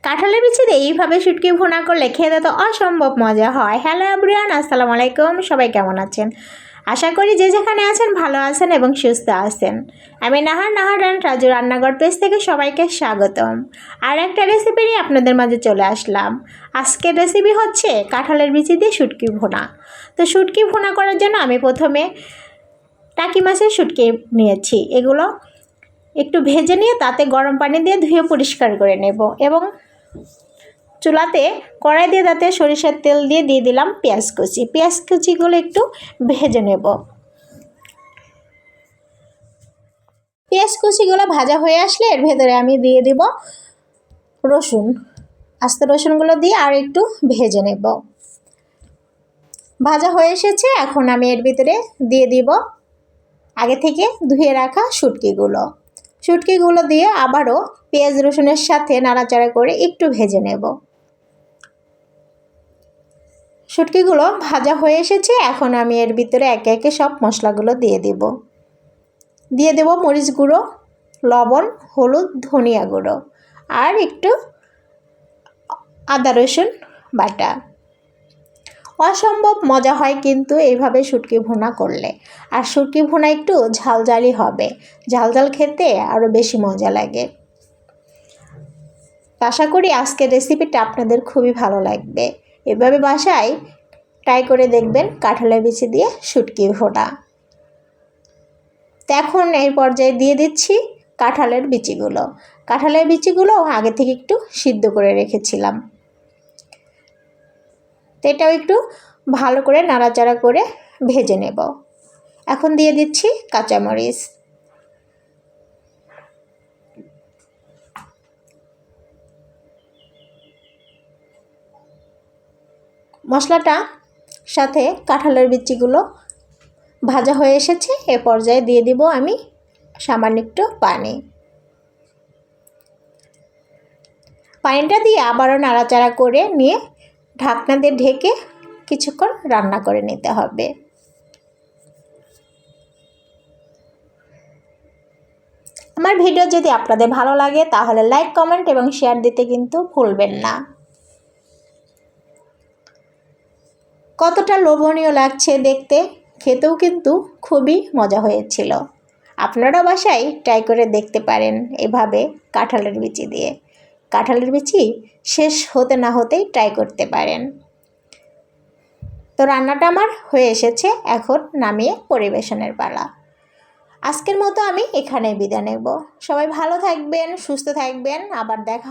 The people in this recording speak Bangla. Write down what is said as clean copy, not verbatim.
কাঁঠালের বিচি দিয়ে এইভাবে শুটকি ভুনা করলে খেতে তো অসম্ভব মজা হয়। হ্যালো এভরিওয়ান, আসসালামু আলাইকুম। সবাই কেমন আছেন? আশা করি যে যেখানে আছেন ভালো আছেন এবং সুস্থ আছেন। আমি নাহার রাজু রান্নাঘর পেজ থেকে সবাইকে স্বাগতম। আর একটা রেসিপি নিয়ে আপনাদের মাঝে চলে আসলাম। আজকের রেসিপি হচ্ছে কাঁঠালের বিচি দিয়ে শুটকি ভুনা। তো শুটকি ভুনা করার জন্য আমি প্রথমে টাকি মাছের শুটকি নিয়েছি। এগুলো একটু ভেজে নিয়ে তাতে গরম পানি দিয়ে ধুয়ে পরিষ্কার করে নেব এবং চুলাতে কড়াই দিয়ে তাতে সরিষার তেল দিয়ে দিলাম পেঁয়াজ কুচিগুলো একটু ভেজে নেব। পেঁয়াজ কুচিগুলো ভাজা হয়ে আসলে এর ভেতরে আমি দিয়ে দিব রসুন। আস্ত রসুনগুলো দিয়ে আর একটু ভেজে নেব। ভাজা হয়ে এসেছে, এখন আমি এর ভিতরে দিয়ে দিব আগে থেকে ধুয়ে রাখা শুটকিগুলো দিয়ে আবারও পেঁয়াজ রসুনের সাথে নাড়াচাড়া করে একটু ভেজে নেব। শুটকিগুলো ভাজা হয়ে এসেছে, এখন আমি এর ভিতরে একে একে সব মশলাগুলো দিয়ে দেব মরিচ গুঁড়ো, লবণ, হলুদ, ধনিয়া গুঁড়ো আর একটু আদা রসুন বাটা। অসম্ভব মজা হয় কিন্তু এইভাবে শুটকি ভুনা করলে। আর শুটকি ভুনা একটু ঝালঝালি হবে, ঝাল খেতে আরও বেশি মজা লাগে। আশা করি আজকের রেসিপিটা আপনাদের খুবই ভালো লাগবে। এভাবে বাসায় ট্রাই করে দেখবেন কাঁঠালের বিচি দিয়ে শুটকি ভুনা। তো এখন এই পর্যায়ে দিয়ে দিচ্ছি কাঁঠালের বিচিগুলো আগে থেকে একটু সিদ্ধ করে রেখেছিলাম। তো এটাও একটু ভালো করে নাড়াচাড়া করে ভেজে নেব। এখন দিয়ে দিচ্ছি কাঁচামরিচ। মশলাটা সাথে কাঁঠালের বিচিগুলো ভাজা হয়ে এসেছে, এ পর্যায়ে দিয়ে দিব আমি সামান্য একটু পানিটা দিয়ে আবারও নাড়াচাড়া করে নিয়ে ঢাকনা দিয়ে ঢেকে কিছুক্ষণ রান্না করে নিতে হবে। আমার ভিডিও যদি আপনাদের ভালো লাগে তাহলে লাইক, কমেন্ট এবং শেয়ার দিতে কিন্তু ভুলবেন না। কতটা লোভনীয় লাগছে দেখতে, খেতেও কিন্তু খুবই মজা হয়েছিল। আপনারা বাসায় ট্রাই করে দেখতে পারেন এভাবে কাঁঠালের বিচি শেষ হতে না হতেই ট্রাই করতে পারেন। তো রান্নাটা আমার হয়ে এসেছে, এখন নামিয়ে পরিবেশনের পালা। আজকের মতো আমি এখানেই বিদায় নেব। সবাই ভালো থাকবেন, সুস্থ থাকবেন, আবার দেখা